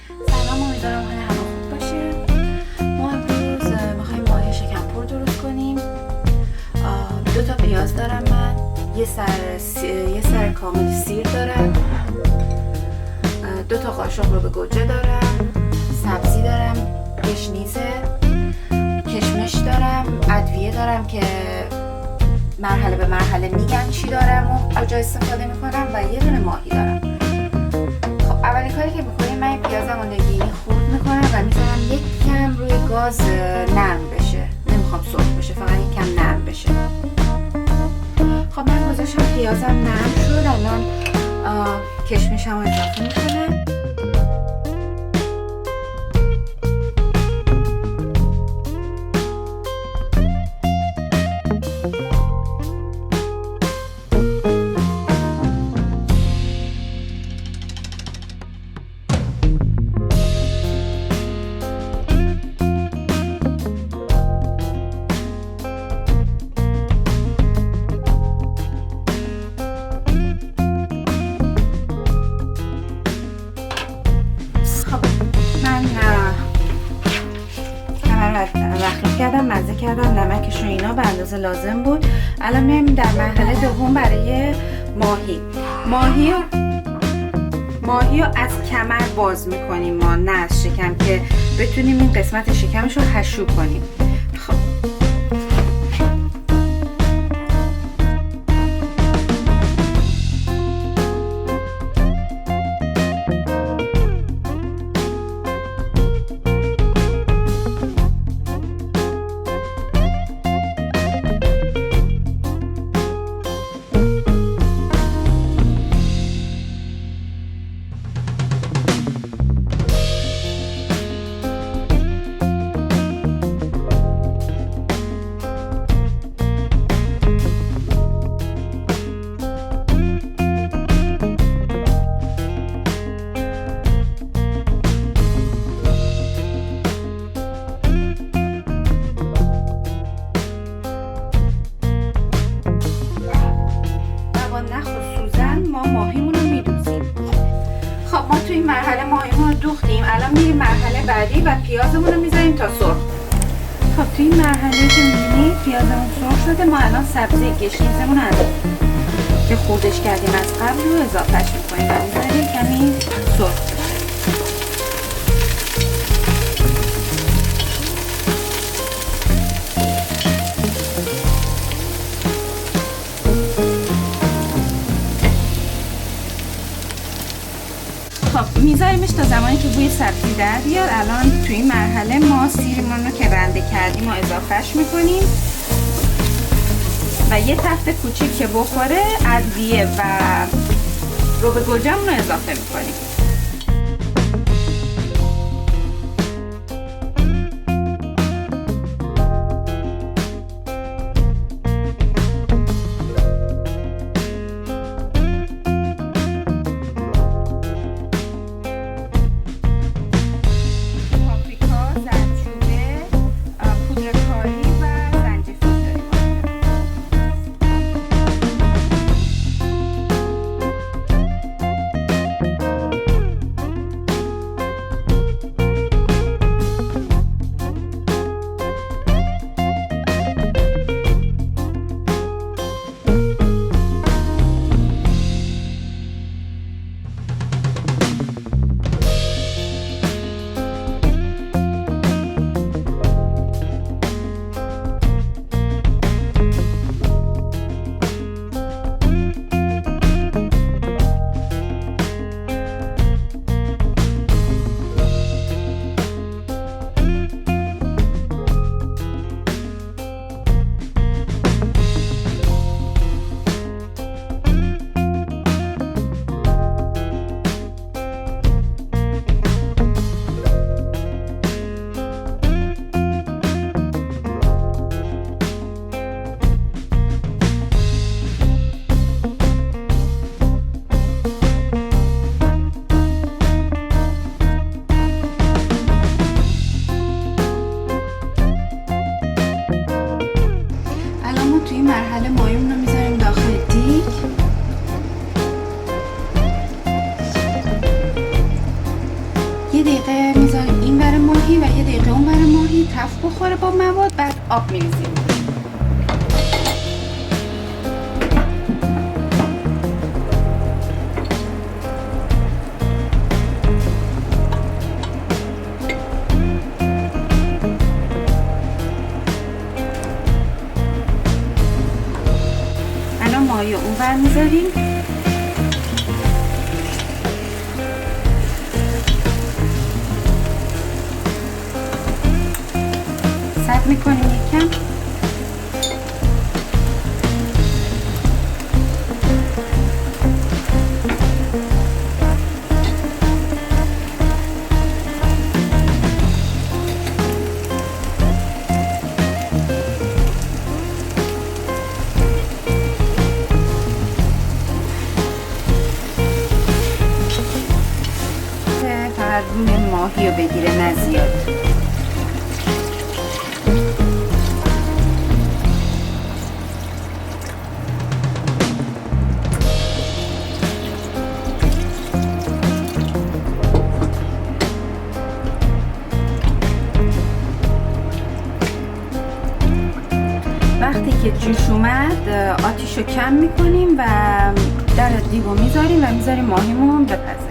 سلام، امیدوارم حال همه خوب باشه. ما امروز میخوایم ماهی شکمپر درست کنیم. 2 تا پیاز دارم من، یه سر کامل سیر دارم، 2 تا قاشق رو به گوجه دارم، سبزی دارم، گشنیزه، کشمش دارم، ادویه دارم که مرحله به مرحله میگن چی دارم و کجا استفاده میکنم، و یه دونه ماهی دارم. خب اولین کاری که میکنیم، من پیازم رو نگینی خورد میکنم و میذارم یک کم روی گاز نرم بشه. نمیخوام سرخ بشه، فقط یک کم نرم بشه. خب من گذاشتم پیازم نرم شد. الان کشمشم رو اضافه میکنم. مخلوط کردم، مزه کردم، نمکش و اینا به اندازه لازم بود. الان میایم در مرحله دوم برای ماهی رو از کمر باز میکنیم ما، نه از شکم، که بتونیم این قسمت شکمش رو حشو کنیم. خب توی مرحله ماهیمون رو دوختیم. الان میریم مرحله بعدی و پیازمون رو میذاریم تا سرخ. خب توی این مرحله که میبینید پیازمون سرخ شده، ما الان سبزی گشنیزمون رو که خوردش کردیم از قبل رو اضافهش میکنیم و میذاریم کمی سرخ. خب میذاریمش تا زمانی که بوی سبزی در بیاد. الان توی این مرحله ما سیرمون رو که رنده کردیم و اضافهش میکنیم و یه تفت کوچیک که بخوره ادویه و رب گوجه‌مون رو اضافه میکنیم. دقیقه میذاریم این بر ماهی و یه دقیقه اون بر ماهی تف بخوره با مواد، بعد آب میریزیم. الان ماهی اون بر میذاریم. سد میکنیم یکم. فقط روی ماهی رو بگیره، نه زیاد. وقتی که جوش اومد آتیش رو کم میکنیم و در دیگو میذاریم و میذاریم ماهیمون بپزه.